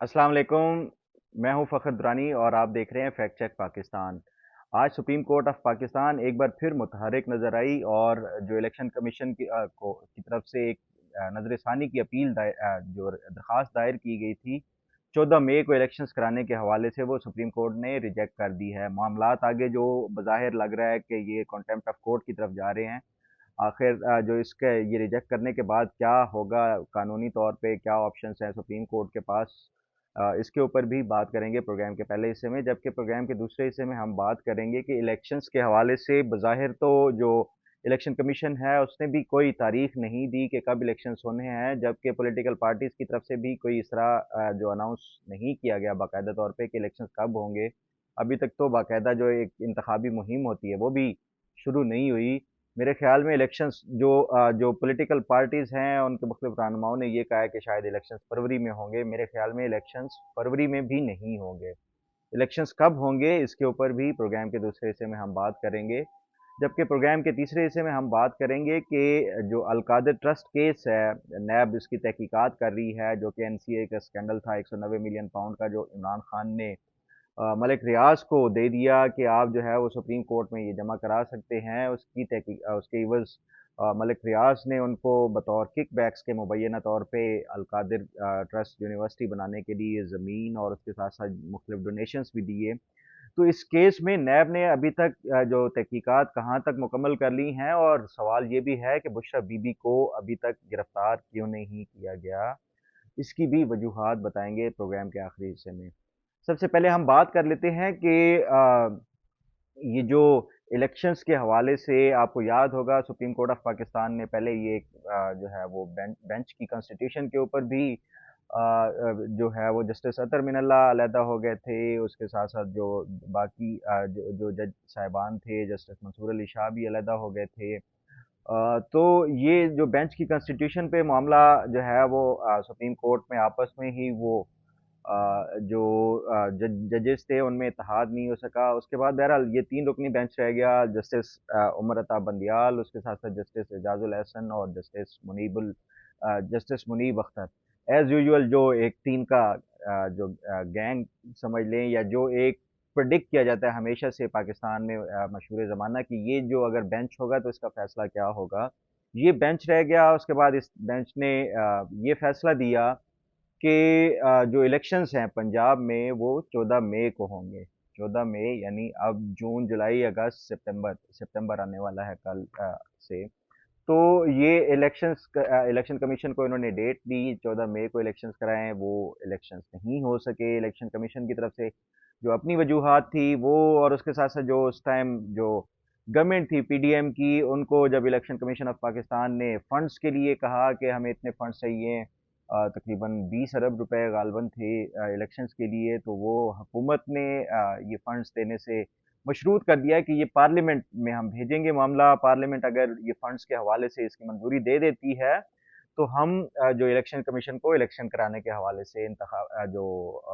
अस्सलाम वालेकुम। मैं हूं फ़खर दुरानी और आप देख रहे हैं फैक्ट चेक पाकिस्तान। आज सुप्रीम कोर्ट ऑफ पाकिस्तान एक बार फिर मुतहरिक नज़र आई और जो इलेक्शन कमीशन की तरफ से एक नज़रसानी की अपील जो दरख्वास्त दायर की गई थी 14 मई को इलेक्शंस कराने के हवाले से, वो सुप्रीम कोर्ट ने रिजेक्ट कर दी है। मामलात आगे जो बज़ाहिर लग रहा है कि ये कॉन्टेम्प्ट ऑफ कोर्ट की तरफ जा रहे हैं। आखिर जो इसके ये रिजेक्ट करने के बाद क्या होगा, कानूनी तौर पे क्या ऑप्शंस हैं सुप्रीम कोर्ट के पास, इसके ऊपर भी बात करेंगे प्रोग्राम के पहले हिस्से में। जबकि प्रोग्राम के दूसरे हिस्से में हम बात करेंगे कि इलेक्शंस के हवाले से बज़ाहिर तो जो इलेक्शन कमीशन है उसने भी कोई तारीख नहीं दी कि कब इलेक्शंस होने हैं, जबकि पॉलिटिकल पार्टीज़ की तरफ से भी कोई इस तरह जो अनाउंस नहीं किया गया बाकायदा तौर पे कि इलेक्शंस कब होंगे। अभी तक तो बाकायदा जो एक इंतखाबी मुहिम होती है वो भी शुरू नहीं हुई। मेरे ख्याल में इलेक्शंस जो पॉलिटिकल पार्टीज़ हैं उनके मुख्तलिफ रहनुमाओं ने ये कहा है कि शायद इलेक्शंस फरवरी में होंगे। मेरे ख्याल में इलेक्शंस फरवरी में भी नहीं होंगे। इलेक्शंस कब होंगे इसके ऊपर भी प्रोग्राम के दूसरे हिस्से में हम बात करेंगे। जबकि प्रोग्राम के तीसरे हिस्से में हम बात करेंगे कि जो अलकादर ट्रस्ट केस है, नैब इसकी तहकीकात कर रही है, जो कि एनसीए का स्कैंडल था 190 मिलियन पाउंड का, जो इमरान खान ने मलिक रियाज को दे दिया कि आप जो है वो सुप्रीम कोर्ट में ये जमा करा सकते हैं। उसके इवज़ मलिक रियाज ने उनको बतौर किक बैक्स के मुबैना तौर पे अलकादिर ट्रस्ट यूनिवर्सिटी बनाने के लिए ज़मीन और उसके साथ साथ मुख्तलिफ डोनेशंस भी दिए। तो इस केस में नैब ने अभी तक जो तहकीकात कहाँ तक मुकम्मल कर ली हैं, और सवाल ये भी है कि बुशरा बीबी को अभी तक गिरफ्तार क्यों नहीं किया गया, इसकी भी वजूहात बताएंगे प्रोग्राम के आखिरी हिस्से में। सबसे पहले हम बात कर लेते हैं कि ये जो इलेक्शंस के हवाले से आपको याद होगा सुप्रीम कोर्ट ऑफ पाकिस्तान ने पहले ये एक जो है वो बेंच की कॉन्स्टिट्यूशन के ऊपर भी जो है वो जस्टिस अतर मिनल्ला अलहदा हो गए थे। उसके साथ साथ जो बाकी जो जज साहिबान थे, जस्टिस मंसूर अली शाह भी अलहदा हो गए थे। तो ये जो बेंच की कॉन्स्टिट्यूशन पे मामला जो है वो सुप्रीम कोर्ट में आपस में ही वो जो जजेस थे उनमें इत्तेहाद नहीं हो सका। उसके बाद बहरहाल ये तीन रुकनी बेंच रह गया, जस्टिस उमर अता बंदियाल, उसके साथ साथ जस्टिस एजाजुल एहसन और justice Munib Akhtar. As usual जो एक टीम का जो गैंग समझ लें, या जो एक प्रिडिक्ट किया जाता है हमेशा से पाकिस्तान में मशहूर ज़माना कि ये जो अगर बेंच होगा तो इसका फैसला क्या होगा, ये बेंच रह गया। उसके बाद इस बेंच ने ये फैसला दिया कि जो इलेक्शंस हैं पंजाब में वो 14 मई को होंगे। 14 मई यानी अब जून, जुलाई, अगस्त, सितंबर सितंबर आने वाला है कल से। तो ये इलेक्शन कमीशन को इन्होंने डेट दी 14 मई को इलेक्शंस कराएं, वो इलेक्शंस नहीं हो सके इलेक्शन कमीशन की तरफ से, जो अपनी वजूहात थी वो। और उसके साथ साथ जो उस टाइम जो गवर्नमेंट थी पीडीएम की, उनको जब इलेक्शन कमीशन ऑफ पाकिस्तान ने फंड्स के लिए कहा कि हमें इतने फंड्स चाहिए, तकरीबन 20 अरब रुपए गालबन थे इलेक्शंस के लिए, तो वो हुकूमत ने ये फंड्स देने से मशरूत कर दिया है कि ये पार्लियामेंट में हम भेजेंगे मामला। पार्लियामेंट अगर ये फंड्स के हवाले से इसकी मंजूरी दे देती है तो हम जो इलेक्शन कमीशन को इलेक्शन कराने के हवाले से जो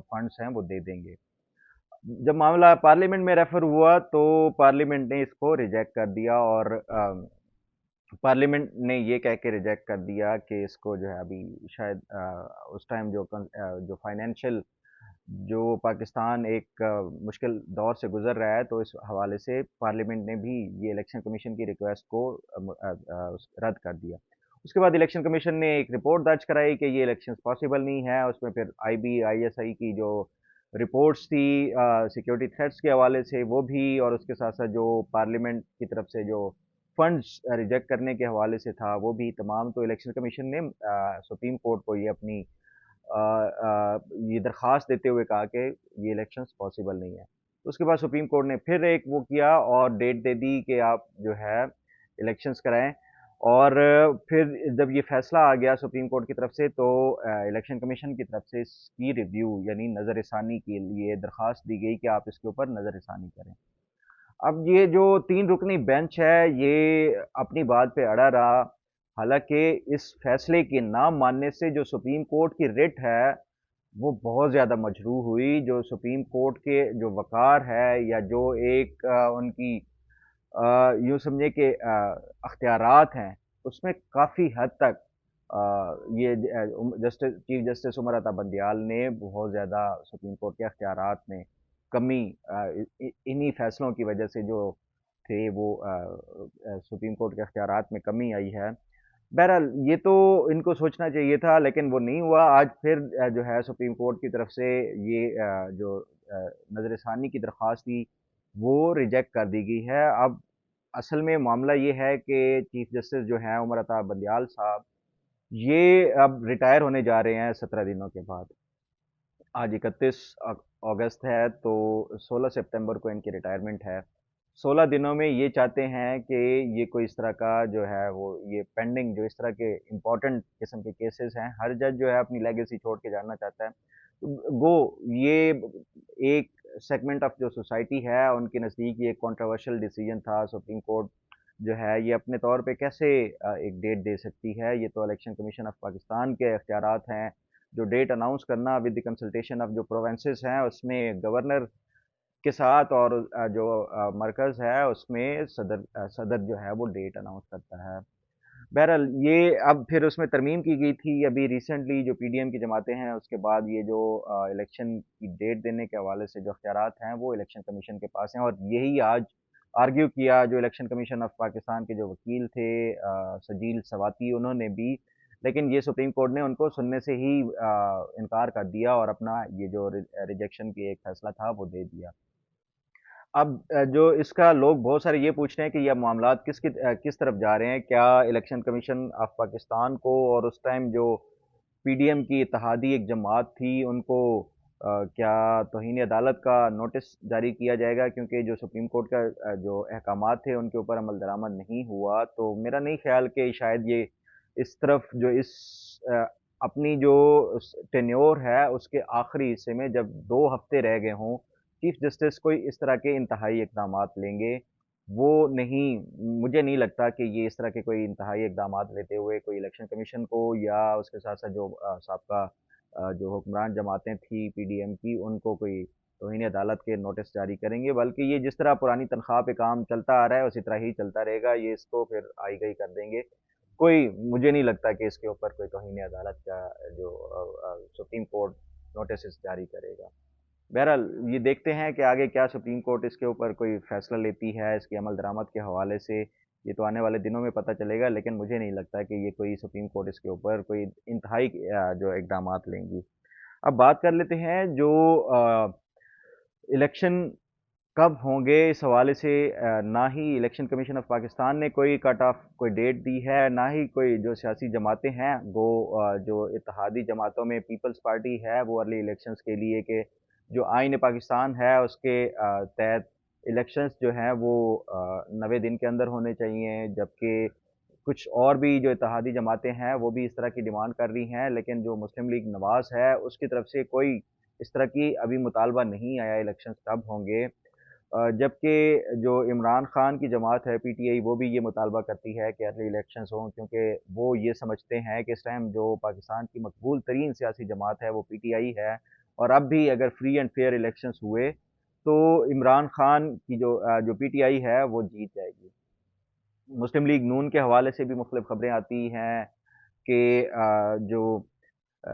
फंड्स हैं वो दे देंगे। जब मामला पार्लियामेंट में रेफर हुआ तो पार्लियामेंट ने इसको रिजेक्ट कर दिया, और पार्लियामेंट ने ये कह के रिजेक्ट कर दिया कि इसको जो है अभी शायद उस टाइम जो फाइनेंशियल जो पाकिस्तान एक मुश्किल दौर से गुजर रहा है, तो इस हवाले से पार्लियामेंट ने भी ये इलेक्शन कमीशन की रिक्वेस्ट को रद्द कर दिया। उसके बाद इलेक्शन कमीशन ने एक रिपोर्ट दर्ज कराई कि ये इलेक्शंस पॉसिबल नहीं है। उसमें फिर आईएसआई की जो रिपोर्ट्स थी सिक्योरिटी थ्रेट्स के हवाले से वो भी, और उसके साथ साथ जो पार्लियामेंट की तरफ से जो फंड्स रिजेक्ट करने के हवाले से था वो भी तमाम। तो इलेक्शन कमीशन ने सुप्रीम कोर्ट को ये अपनी ये दरख्वास्त देते हुए कहा कि ये इलेक्शंस पॉसिबल नहीं है। उसके बाद सुप्रीम कोर्ट ने फिर एक वो किया और डेट दे दी कि आप जो है इलेक्शंस कराएं। और फिर जब ये फैसला आ गया सुप्रीम कोर्ट की तरफ से, तो इलेक्शन कमीशन की तरफ से इसकी रिव्यू यानी नज़रसानी के लिए दरख्वास्त दी गई कि आप इसके ऊपर नज़रसानी करें। अब ये जो तीन रुकनी बेंच है ये अपनी बात पे अड़ा रहा। हालांकि इस फैसले के ना मानने से जो सुप्रीम कोर्ट की रिट है वो बहुत ज़्यादा मजरूह हुई। जो सुप्रीम कोर्ट के जो वक़ार है, या जो एक उनकी यूँ समझे कि अख्तियारात हैं, उसमें काफ़ी हद तक یہ justice chief justice Umar Ata Bandial ने बहुत ज़्यादा सुप्रीम कोर्ट के अख्तियारात में कमी इन्हीं फैसलों की वजह से जो थे वो सुप्रीम कोर्ट के अख्तियारात में कमी आई है। बहरहाल ये तो इनको सोचना चाहिए था, लेकिन वो नहीं हुआ। आज फिर जो है सुप्रीम कोर्ट की तरफ से ये जो नज़रसानी की दरख्वास्त थी वो रिजेक्ट कर दी गई है। अब असल में मामला ये है कि चीफ जस्टिस जो हैं उमर अता बंदियाल साहब, ये अब रिटायर होने जा रहे हैं 17 दिनों के बाद। आज 31 अगस्त है, तो 16 सितंबर को इनकी रिटायरमेंट है। 16 दिनों में ये चाहते हैं कि ये कोई इस तरह का जो है वो ये पेंडिंग जो इस तरह के इम्पोर्टेंट किस्म के केसेस हैं, हर जज जो है अपनी लेगेसी छोड़ के जाना चाहता है। गो ये एक सेगमेंट ऑफ जो सोसाइटी है उनके नज़दीक ये कंट्रोवर्शियल डिसीजन था। सुप्रीम कोर्ट जो है ये अपने तौर पे कैसे एक डेट दे सकती है? ये तो इलेक्शन कमीशन ऑफ पाकिस्तान के इख्तियारात हैं जो डेट अनाउंस करना विद द कंसल्टेशन ऑफ जो प्रोविंसेस हैं उसमें गवर्नर के साथ, और जो मरकज़ है उसमें सदर जो है वो डेट अनाउंस करता है। बहरहाल ये अब फिर उसमें तरमीम की गई थी अभी रिसेंटली, जो पीडीएम की जमातें हैं उसके बाद ये जो इलेक्शन की डेट देने के हवाले से जो अख्तियारात हैं वो इलेक्शन कमीशन के पास हैं, और यही आज आर्ग्यू किया जो इलेक्शन कमीशन ऑफ पाकिस्तान के जो वकील थे सजील सवाती, उन्होंने भी। लेकिन ये सुप्रीम कोर्ट ने उनको सुनने से ही इनकार कर दिया और अपना ये जो रिजेक्शन की एक फैसला था वो दे दिया। अब जो इसका लोग बहुत सारे ये पूछ रहे हैं कि ये मामलात किस तरफ जा रहे हैं? क्या इलेक्शन कमीशन ऑफ पाकिस्तान को और उस टाइम जो पीडीएम की इत्तेहादी एक जमात थी उनको क्या तौहीन अदालत का नोटिस जारी किया जाएगा? क्योंकि जो सुप्रीम कोर्ट का जो अहकामात थे उनके ऊपर अमल दरामद नहीं हुआ, तो मेरा नहीं ख्याल कि शायद ये इस तरफ जो इस अपनी जो टेन्योर है उसके आखिरी हिस्से में जब 2 हफ्ते रह गए हों, चीफ जस्टिस कोई इस तरह के इंतहाई इकदामात लेंगे। वो नहीं, मुझे नहीं लगता कि ये इस तरह के कोई इंतहाई इकदामात लेते हुए कोई इलेक्शन कमीशन को या उसके साथ साथ जो साबका जो हुक्मरान जमातें थी पीडीएम की उनको कोई तौहीन अदालत के नोटिस जारी करेंगे, बल्कि ये जिस तरह पुरानी तनख्वाह पे काम चलता आ रहा है उसी तरह ही चलता रहेगा। ये इसको फिर आई गई कर देंगे। कोई मुझे नहीं लगता कि इसके ऊपर कोई तौहीन अदालत का जो सुप्रीम कोर्ट नोटिस जारी करेगा। बहरहाल ये देखते हैं कि आगे क्या सुप्रीम कोर्ट इसके ऊपर कोई फैसला लेती है इसकी अमल दरामद के हवाले से। ये तो आने वाले दिनों में पता चलेगा, लेकिन मुझे नहीं लगता कि ये कोई सुप्रीम कोर्ट इसके ऊपर कोई इंतहाई जो इकदामात लेंगी। अब बात कर लेते हैं जो इलेक्शन कब होंगे इस हवाले से। ना ही इलेक्शन कमीशन ऑफ पाकिस्तान ने कोई कट ऑफ कोई डेट दी है, ना ही कोई जो सियासी जमातें हैं वो जो इत्तेहादी जमातों में पीपल्स पार्टी है वो अर्ली इलेक्शंस के लिए कि जो आइन पाकिस्तान है उसके तहत इलेक्शंस जो हैं वो 90 दिन के अंदर होने चाहिए, जबकि कुछ और भी जो इत्तेहादी जमातें हैं वो भी इस तरह की डिमांड कर रही हैं, लेकिन जो मुस्लिम लीग नवाज़ है उसकी तरफ से कोई इस तरह की अभी मुतालबा नहीं आया इलेक्शंस कब होंगे। जबकि जो इमरान खान की जमात है पीटीआई वो भी ये मुतालबा करती है कि अर्ली इलेक्शंस हों, क्योंकि वो ये समझते हैं कि इस टाइम जो पाकिस्तान की मकबूल तरीन सियासी जमात है वो पीटीआई है, और अब भी अगर फ्री एंड फेयर इलेक्शंस हुए तो इमरान खान की जो पीटीआई है वो जीत जाएगी। मुस्लिम लीग नून के हवाले से भी मुख्तलिफ खबरें आती हैं कि जो अ,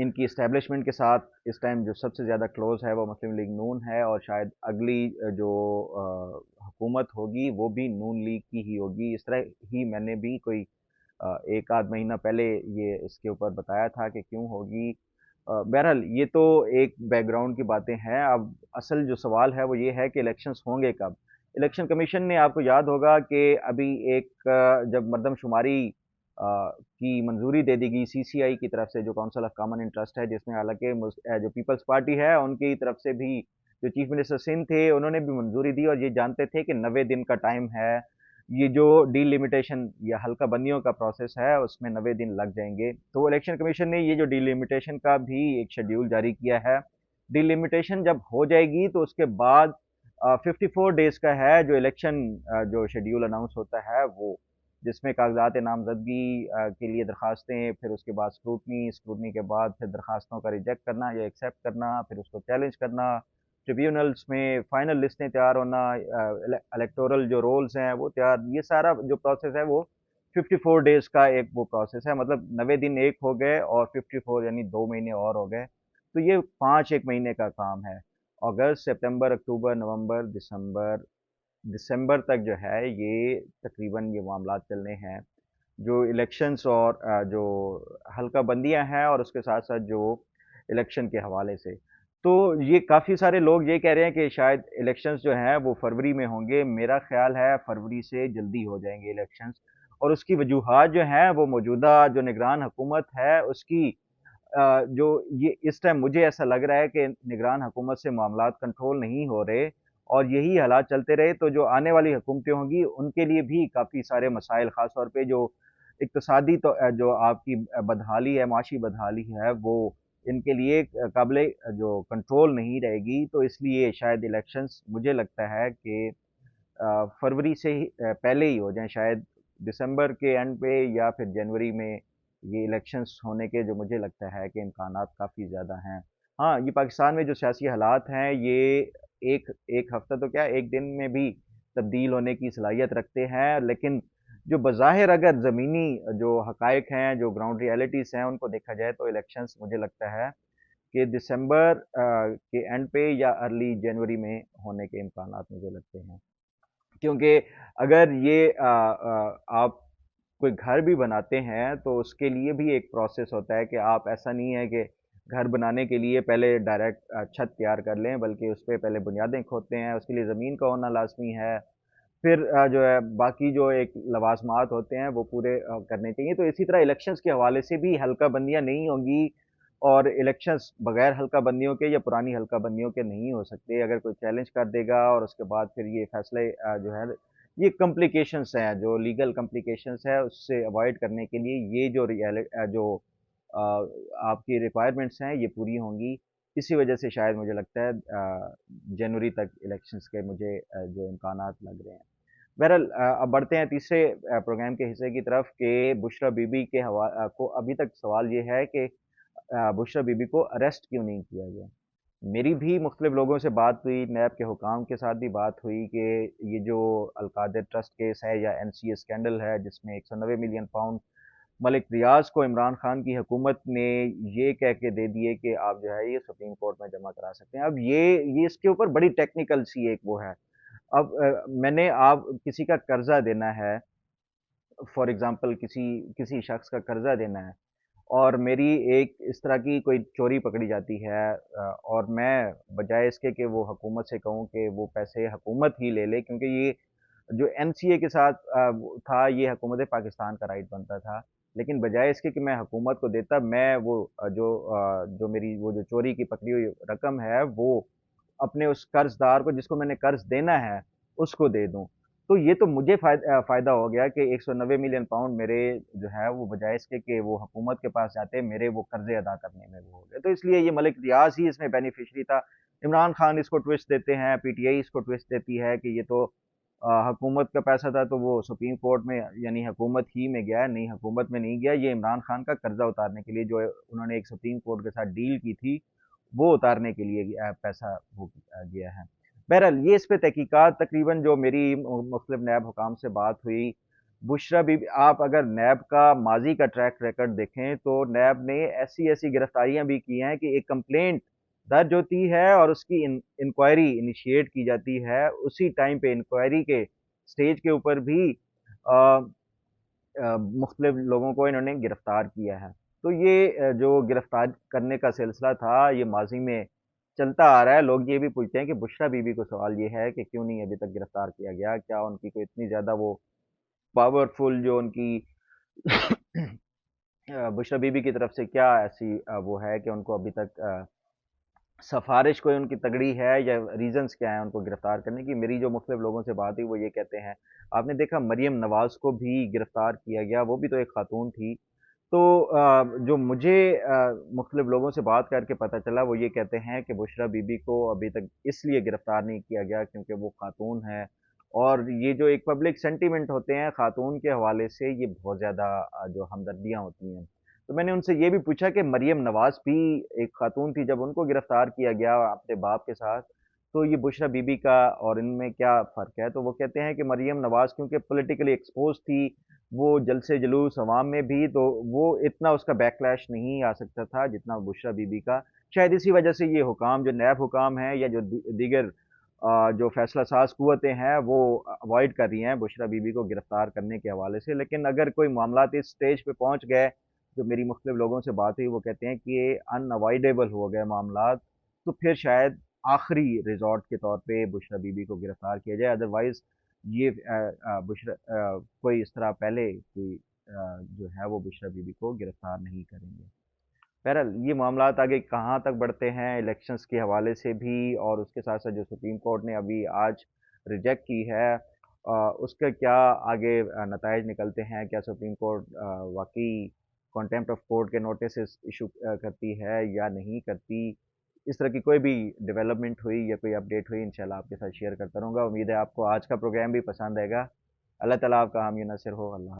इनकी इस्टेब्लिशमेंट के साथ इस टाइम जो सबसे ज़्यादा क्लोज़ है वो मुस्लिम लीग नून है, और शायद अगली जो हुकूमत होगी वो भी नून लीग की ही होगी। इस तरह ही मैंने भी कोई एक आध महीना पहले ये इसके ऊपर बताया था कि क्यों होगी। बहरहाल ये तो एक बैकग्राउंड की बातें हैं। अब असल जो सवाल है वो ये है कि इलेक्शंस होंगे कब? इलेक्शन कमीशन ने, आपको याद होगा कि अभी एक जब मरदमशुमारी की मंजूरी दे दी गई सीसीआई की तरफ से, जो काउंसिल ऑफ कॉमन इंटरेस्ट है, जिसमें हालांकि जो पीपल्स पार्टी है उनकी तरफ से भी जो चीफ मिनिस्टर सिंध थे उन्होंने भी मंजूरी दी, और ये जानते थे कि 90 दिन का टाइम है। ये जो डीलिमिटेशन या हल्का बंदियों का प्रोसेस है उसमें 90 दिन लग जाएंगे, तो इलेक्शन कमीशन ने ये जो डीलिमिटेशन का भी एक शेड्यूल जारी किया है। डीलिमिटेशन जब हो जाएगी तो उसके बाद 54 डेज का है जो इलेक्शन जो शेड्यूल अनाउंस होता है वो, जिसमें कागजात नामजदगी के लिए दरखास्तें, फिर उसके बाद स्क्रूटनी, स्क्रूटनी के बाद फिर दरखास्तों का रिजेक्ट करना या एक्सेप्ट करना, फिर उसको चैलेंज करना, ट्रिब्यूनल्स में फाइनल लिस्टें तैयार होना, इलेक्टोरल जो रोल्स हैं वो तैयार, ये सारा जो प्रोसेस है वो 54 डेज का एक वो प्रोसेस है, मतलब 90 दिन एक हो गए और 54 यानी 2 महीने और हो गए, तो ये 5 एक महीने का काम है। अगस्त, सितंबर, अक्टूबर, नवंबर, दिसंबर, दिसंबर तक जो है ये तकरीबन ये मामलात चलने हैं, जो इलेक्शंस और जो हल्का बंदियां हैं और उसके साथ साथ जो इलेक्शन के हवाले से। तो ये काफ़ी सारे लोग ये कह रहे हैं कि शायद इलेक्शंस जो हैं वो फरवरी में होंगे। मेरा ख्याल है फरवरी से जल्दी हो जाएंगे इलेक्शंस, और उसकी वजूहात जो हैं वो मौजूदा जो निगरान हुकूमत है उसकी जो ये इस टाइम मुझे ऐसा लग रहा है कि निगरान हुकूमत से मामलात कंट्रोल नहीं हो रहे, और यही हालात चलते रहे तो जो आने वाली हुकूमतें होंगी उनके लिए भी काफ़ी सारे मसाइल, ख़ास तौर पे जो इक्तसादी तो जो आपकी बदहाली है, माशी बदहाली है, वो इनके लिए काबिले जो कंट्रोल नहीं रहेगी। तो इसलिए शायद इलेक्शंस मुझे लगता है कि फरवरी से ही पहले ही हो जाएँ, शायद दिसंबर के एंड पे या फिर जनवरी में ये इलेक्शंस होने के जो मुझे लगता है कि इम्कानात काफ़ी ज़्यादा हैं। हाँ, ये पाकिस्तान में जो सियासी हालात हैं ये एक एक हफ़्ता तो क्या, 1 दिन में भी तब्दील होने की सलाहियत रखते हैं, लेकिन जो बज़ाहिर अगर ज़मीनी जो हक़ाइक़ हैं, जो ग्राउंड रियलिटीज़ हैं, उनको देखा जाए तो इलेक्शंस मुझे लगता है कि दिसंबर के एंड पे या अर्ली जनवरी में होने के इम्कानात मुझे लगते हैं। क्योंकि अगर ये आप कोई घर भी बनाते हैं तो उसके लिए भी एक प्रोसेस होता है कि आप, ऐसा नहीं है कि घर बनाने के लिए पहले डायरेक्ट छत तैयार कर लें, बल्कि उस पे पहले बुनियादें खोदते हैं, उसके लिए ज़मीन का होना लाज़मी है। फिर जो है बाकी जो एक लवाज़मात होते हैं वो पूरे करने चाहिए। तो इसी तरह इलेक्शंस के हवाले से भी हल्का बंदियाँ नहीं होंगी, और इलेक्शंस बगैर हल्का बंदियों के या पुरानी हल्का बंदियों के नहीं हो सकते। अगर कोई चैलेंज कर देगा और उसके बाद फिर ये फैसले जो है, ये कम्प्लिकेशंस हैं, जो लीगल कम्प्लिकेशंस है उससे अवॉइड करने के लिए ये जो जो अ, आपकी रिक्वायरमेंट्स हैं ये पूरी होंगी। इसी वजह से शायद मुझे लगता है जनवरी तक इलेक्शंस के मुझे जो इम्कानात लग रहे हैं। बहरहाल अब बढ़ते हैं तीसरे प्रोग्राम के हिस्से की तरफ कि बुशरा बीबी के को अभी तक सवाल ये है कि बुशरा बीबी को अरेस्ट क्यों नहीं किया गया। मेरी भी मुख्तलिफ लोगों से बात हुई, नैब के हुकाम के साथ भी बात हुई कि ये जो अलकादिर ट्रस्ट केस है या एनसीए स्कैंडल है जिसमें 190 मिलियन पाउंड मलिक रियाज को इमरान खान की हुकूमत ने ये कह के दे दिए कि आप जो है ये सुप्रीम कोर्ट में जमा करा सकते हैं। अब ये इसके ऊपर बड़ी टेक्निकल सी एक वो है। अब मैंने, आप किसी का कर्जा देना है, फॉर एग्जांपल किसी किसी शख्स का कर्जा देना है, और मेरी एक इस तरह की कोई चोरी पकड़ी जाती है, और मैं बजाय इसके कि वो हुकूमत से कहूँ कि वो पैसे हुकूमत ही ले ले, क्योंकि ये जो एनसीए के साथ वो था, ये हुकूमत पाकिस्तान का राइट बनता था, लेकिन बजाय इसके कि मैं हुकूमत को देता, मैं वो जो मेरी वो जो चोरी की पकड़ी हुई रकम है वो अपने उस कर्जदार को जिसको मैंने कर्ज देना है उसको दे दूं। तो ये तो मुझे फायदा हो गया कि 190 मिलियन पाउंड मेरे जो है वो बजाय इसके कि वो हुकूमत के पास जाते, मेरे वो कर्जे अदा करने में वो हो गए। तो इसलिए ये मलिक रियाज ही इसमें बेनिफिशरी था। इमरान खान इसको ट्विस्ट देते हैं, पीटीआई इसको ट्विस्ट देती है कि ये तो हुकूमत का पैसा था तो वो सुप्रीम कोर्ट में यानी हुकूमत ही में गया, नहीं हुकूमत में नहीं गया, ये इमरान खान का कर्जा उतारने के लिए जो उन्होंने एक सुप्रीम कोर्ट के साथ डील की थी वो उतारने के लिए पैसा वो गया है। बहरहाल ये इस पे तहकीकात, तकरीबन जो मेरी मुख्तलिफ नैब हुकाम से बात हुई, बुशरा बीबी, आप अगर नैब का माजी का ट्रैक रिकॉर्ड देखें तो नैब ने ऐसी ऐसी गिरफ्तारियां भी की हैं कि एक कंप्लेंट दर्ज होती है और उसकी इंक्वायरी इनिशिएट की जाती है, उसी टाइम पे इंक्वायरी के स्टेज के ऊपर भी मुख्तलिफ लोगों को इन्होंने गिरफ्तार किया है। तो ये जो गिरफ्तार करने का सिलसिला था ये माजी में चलता आ रहा है। लोग ये भी पूछते हैं कि बुशरा बीबी को सवाल ये है कि क्यों नहीं अभी तक गिरफ्तार किया गया, क्या उनकी कोई इतनी ज़्यादा वो पावरफुल जो उनकी बुशरा बीबी की तरफ से क्या ऐसी वो है कि उनको अभी तक सिफारिश कोई उनकी तगड़ी है, या रीजंस क्या है उनको गिरफ्तार करने की। मेरी जो मुख्तलिफ लोगों से बात हुई वो ये कहते हैं, आपने देखा मरियम नवाज को भी गिरफ्तार किया गया, वो भी तो एक खातून थी। तो जो मुझे मुख्तलिफ लोगों से बात करके पता चला वो ये कहते हैं कि बुशरा बीबी को अभी तक इसलिए गिरफ्तार नहीं किया गया क्योंकि वो खातून है, और ये जो एक पब्लिक सेंटीमेंट होते हैं खातून के हवाले से, ये बहुत ज़्यादा जो हमदर्दियाँ होती हैं। तो मैंने उनसे ये भी पूछा कि मरियम नवाज भी एक खातून थी, जब उनको गिरफ्तार किया गया अपने बाप के साथ, तो ये बुशरा बीबी का और इनमें क्या फ़र्क है। तो वो कहते हैं कि मरियम नवाज क्योंकि पॉलिटिकली एक्सपोज थी, وہ جلد سے جلوس عوام میں بھی، تو وہ اتنا اس کا بیکلیش نہیں آ سکتا تھا جتنا بشرا بی بی کا. شاید اسی وجہ سے یہ حکام جو نیب حکام ہیں یا جو دیگر جو فیصلہ ساز قوتیں ہیں وہ اوائڈ کر رہی ہیں بشرا بی بی کو گرفتار کرنے کے حوالے سے. لیکن اگر کوئی معاملات اس سٹیج پہ پہنچ گئے، جو میری مختلف لوگوں سے بات ہوئی وہ کہتے ہیں کہ یہ ان اوائڈیبل ہو گئے معاملات، تو پھر شاید آخری ریزورٹ کے طور پہ بشرا بی بی کو گرفتار کیا جائے. ادروائز یہ بشرا کوئی اس طرح پہلے کوئی جو ہے وہ بشرا بی بی کو گرفتار نہیں کریں گے. بہرحال یہ معاملات آگے کہاں تک بڑھتے ہیں الیکشنز کے حوالے سے بھی، اور اس کے ساتھ ساتھ جو سپریم کورٹ نے ابھی آج ریجیکٹ کی ہے اس کے کیا آگے نتائج نکلتے ہیں. کیا سپریم کورٹ واقعی کنٹیمپٹ آف کورٹ کے نوٹسز ایشو کرتی ہے یا نہیں کرتی؟ اس طرح کی کوئی بھی ڈیولپمنٹ ہوئی یا کوئی اپڈیٹ ہوئی انشاءاللہ آپ کے ساتھ شیئر کرتا رہوں گا. امید ہے آپ کو آج کا پروگرام بھی پسند آئے گا. اللہ تعالیٰ آپ کا حامی ناصر ہو. اللہ